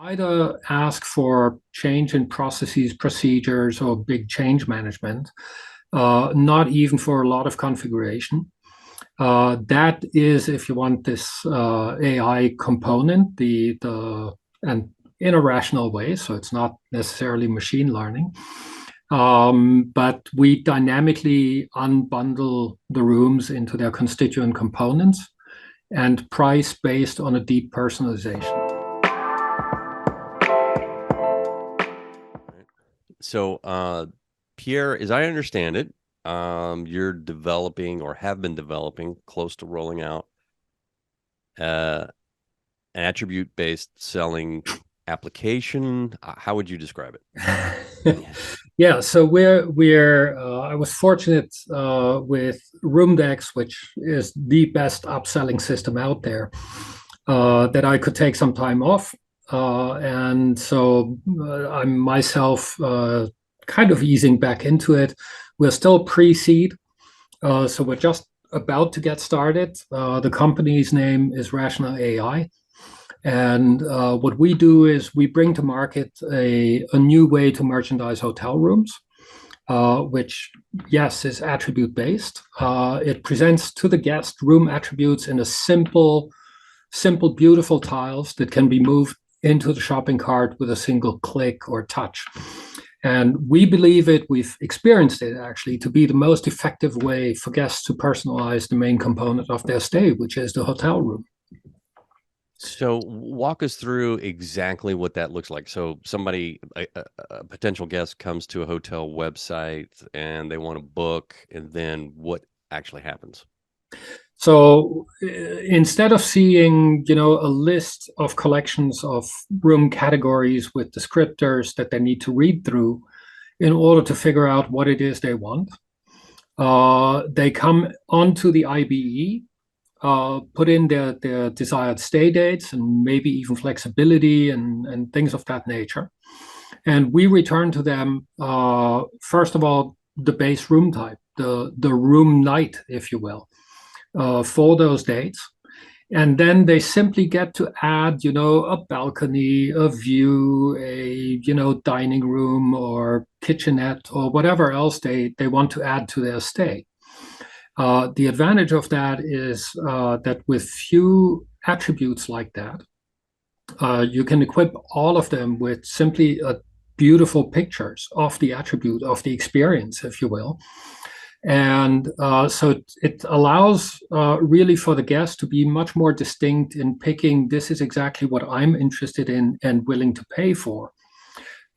Either ask for change in processes, procedures, or big change management, not even for a lot of configuration. That is, if you want this AI component, and in a rational way, so it's not necessarily machine learning. But we dynamically unbundle the rooms into their constituent components and price based on a deep personalization. So, Pierre, as I understand it, you're developing or have been developing, close to rolling out, an attribute-based selling application. How would you describe it? Yeah, so I was fortunate with Roomdex, which is the best upselling system out there, that I could take some time off. And so I'm myself kind of easing back into it. We're still pre-seed, so we're just about to get started. The company's name is Rational AI. And what we do is we bring to market a new way to merchandise hotel rooms, which, yes, is attribute based. It presents to the guest room attributes in a simple, beautiful tiles that can be moved into the shopping cart with a single click or touch. And we believe we've experienced it actually to be the most effective way for guests to personalize the main component of their stay, which is the hotel room. So walk us through exactly what that looks like. So a potential guest comes to a hotel website and they want to book, and then what actually happens? So instead of seeing, a list of collections of room categories with descriptors that they need to read through in order to figure out what it is they want, they come onto the IBE, put in their desired stay dates and maybe even flexibility and things of that nature. And we return to them, first of all, the base room type, the room night, if you will, for those dates. And then they simply get to add, a balcony, a view, dining room or kitchenette or whatever else they want to add to their stay. The advantage of that is that with few attributes like that, you can equip all of them with simply beautiful pictures of the attribute, of the experience, if you will. And so it allows really for the guest to be much more distinct in picking, this is exactly what I'm interested in and willing to pay for.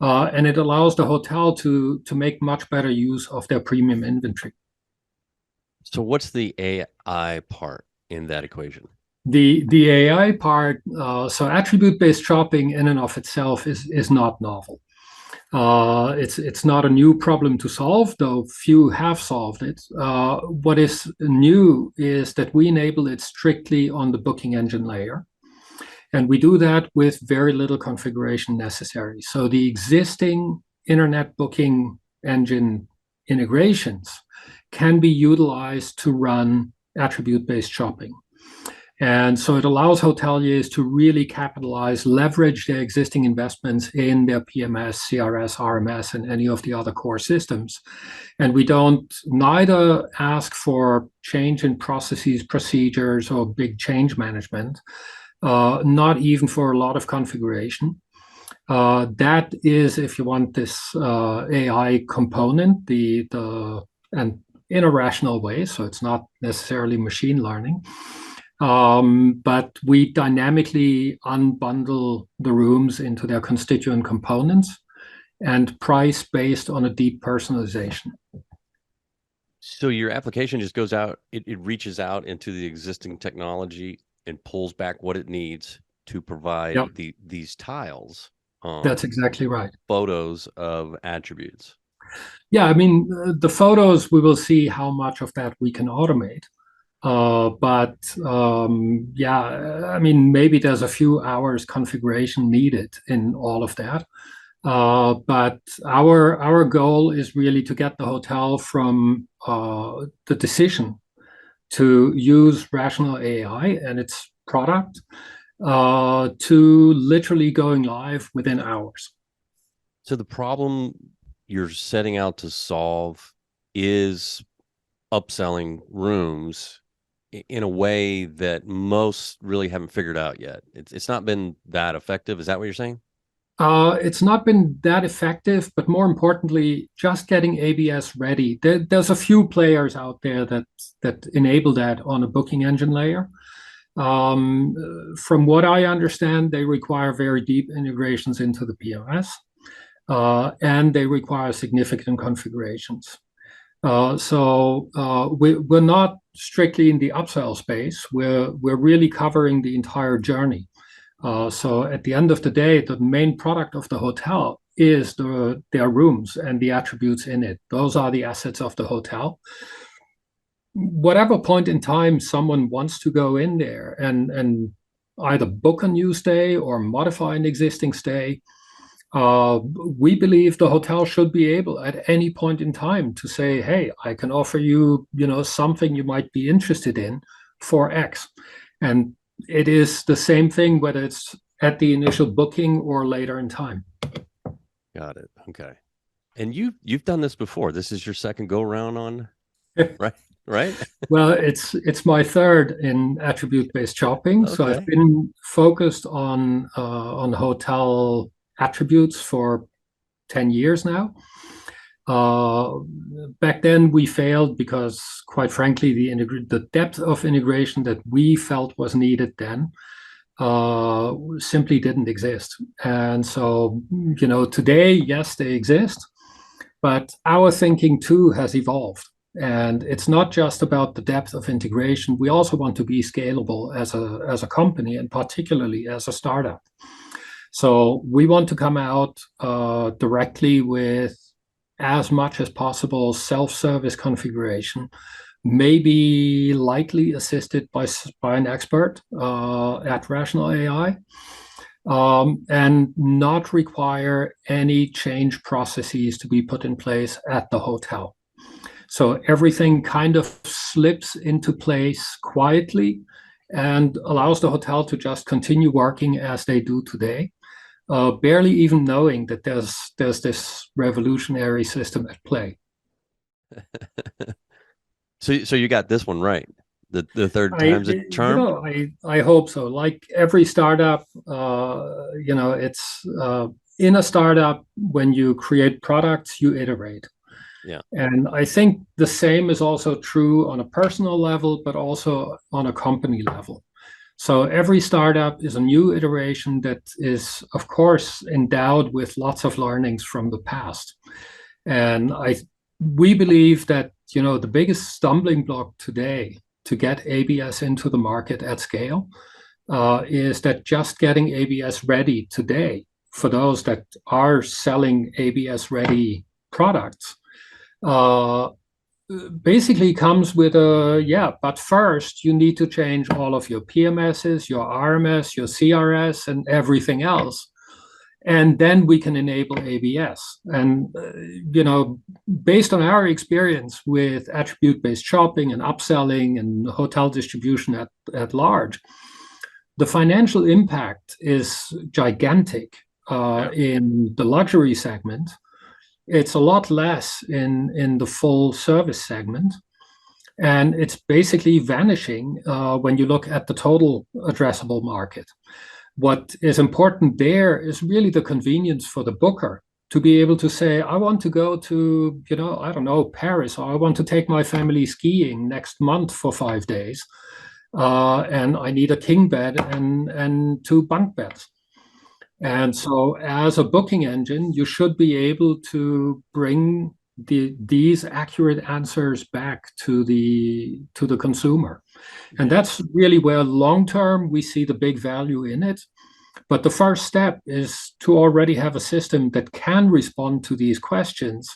And it allows the hotel to make much better use of their premium inventory. So what's the AI part in that equation? The AI part, so attribute-based shopping in and of itself is not novel. It's not a new problem to solve, though few have solved it. What is new is that we enable it strictly on the booking engine layer. And we do that with very little configuration necessary. So the existing internet booking engine integrations can be utilized to run attribute-based shopping. And so it allows hoteliers to really capitalize, leverage their existing investments in their PMS, CRS, RMS, and any of the other core systems. And we don't neither ask for change in processes, procedures, or big change management, not even for a lot of configuration. That is, if you want this AI component, and in a rational way, so it's not necessarily machine learning. But we dynamically unbundle the rooms into their constituent components and price based on a deep personalization. So your application just goes out, it reaches out into the existing technology and pulls back what it needs to provide Yep, these tiles, that's exactly right. photos of attributes. Yeah, I mean, the photos, we will see how much of that we can automate. But yeah, I mean, maybe there's a few hours configuration needed in all of that. But our goal is really to get the hotel from the decision to use Rational AI and its product to literally going live within hours. So the problem you're setting out to solve is upselling rooms in a way that most really haven't figured out yet. It's not been that effective. Is that what you're saying? It's not been that effective, but more importantly, just getting ABS ready. There's a few players out there that enable that on a booking engine layer. From what I understand, they require very deep integrations into the PMS, and they require significant configurations. We're not strictly in the upsell space. We're really covering the entire journey. So at the end of the day, the main product of the hotel is their rooms and the attributes in it. Those are the assets of the hotel. Whatever point in time someone wants to go in there and either book a new stay or modify an existing stay, we believe the hotel should be able at any point in time to say, hey, I can offer you, something you might be interested in for X. And it is the same thing whether it's at the initial booking or later in time. Got it. Okay. And you've done this before. This is your second go around on, right? Right? Well, it's my third in attribute-based shopping. So I've Okay. been focused on hotel attributes for 10 years now. Back then we failed because, quite frankly, the depth of integration that we felt was needed then simply didn't exist. And so, today, yes, they exist, but our thinking too has evolved. And it's not just about the depth of integration. We also want to be scalable as a company, and particularly as a startup. So we want to come out directly with as much as possible self-service configuration, maybe lightly assisted by an expert at Rational AI, and not require any change processes to be put in place at the hotel. So everything kind of slips into place quietly and allows the hotel to just continue working as they do today, barely even knowing that there's this revolutionary system at play. So you got this one right. The third I, time's a charm. I hope so. Like every startup, it's in a startup, when you create products, you iterate. Yeah. And I think the same is also true on a personal level, but also on a company level. So every startup is a new iteration that is, of course, endowed with lots of learnings from the past. And we believe that, the biggest stumbling block today to get ABS into the market at scale is that just getting ABS ready today for those that are selling ABS ready products uh, basically comes with but first you need to change all of your PMSs, your RMS, your CRS, and everything else. And then we can enable ABS. And, based on our experience with attribute-based shopping and upselling and hotel distribution at large, the financial impact is gigantic in the luxury segment. It's a lot less in the full service segment. And it's basically vanishing when you look at the total addressable market. What is important there is really the convenience for the booker to be able to say, I want to go to, I don't know, Paris, or I want to take my family skiing next month for 5 days. And I need a king bed and two bunk beds. And so as a booking engine, you should be able to bring these accurate answers back to the consumer. And that's really where long term we see the big value in it. But the first step is to already have a system that can respond to these questions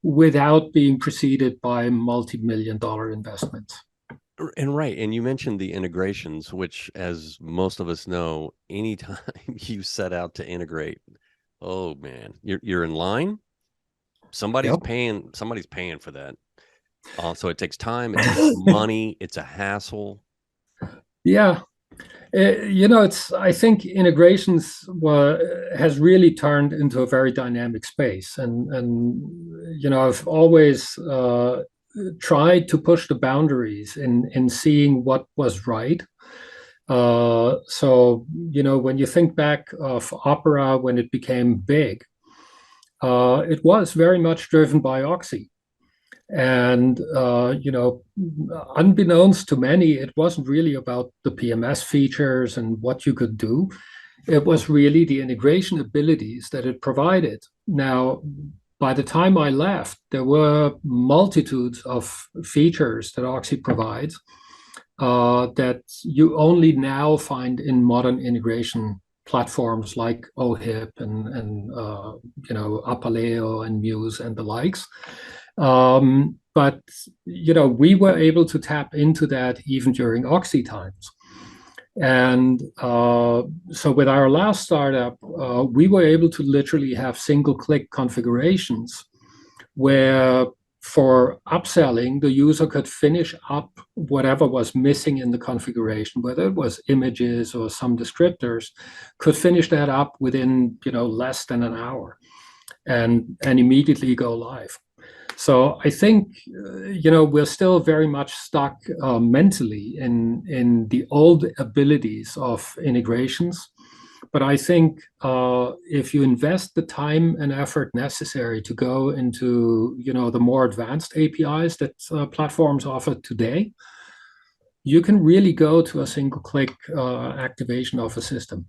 without being preceded by multi-million-dollar investments. And right. And you mentioned the integrations, which, as most of us know, anytime you set out to integrate, oh man, you're in line. Somebody's Yep. paying. Somebody's paying for that. So it takes time. It takes money. It's a hassle. Yeah. I think integrations has really turned into a very dynamic space, and I've always tried to push the boundaries in seeing what was right. So when you think back of opera when it became big, it was very much driven by Oxy. And, unbeknownst to many, it wasn't really about the PMS features and what you could do. It was really the integration abilities that it provided. Now, by the time I left, there were multitudes of features that Oxy provides that you only now find in modern integration platforms like OHIP and Apaleo and Muse and the likes. But we were able to tap into that even during Oxy times. And so with our last startup, we were able to literally have single click configurations where for upselling, the user could finish up whatever was missing in the configuration, whether it was images or some descriptors, could finish that up within less than an hour and immediately go live. So I think we're still very much stuck mentally in the old abilities of integrations. But I think if you invest the time and effort necessary to go into the more advanced APIs that platforms offer today, you can really go to a single click activation of a system.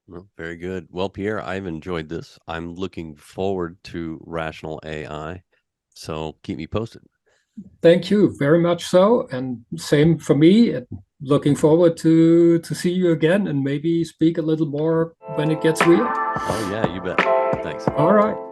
Well, very good. Well, Pierre, I've enjoyed this. I'm looking forward to rational AI. So keep me posted. Thank you very much so, and same for me. And looking forward to see you again and maybe speak a little more when it gets real. Oh, yeah, you bet. Thanks. All right.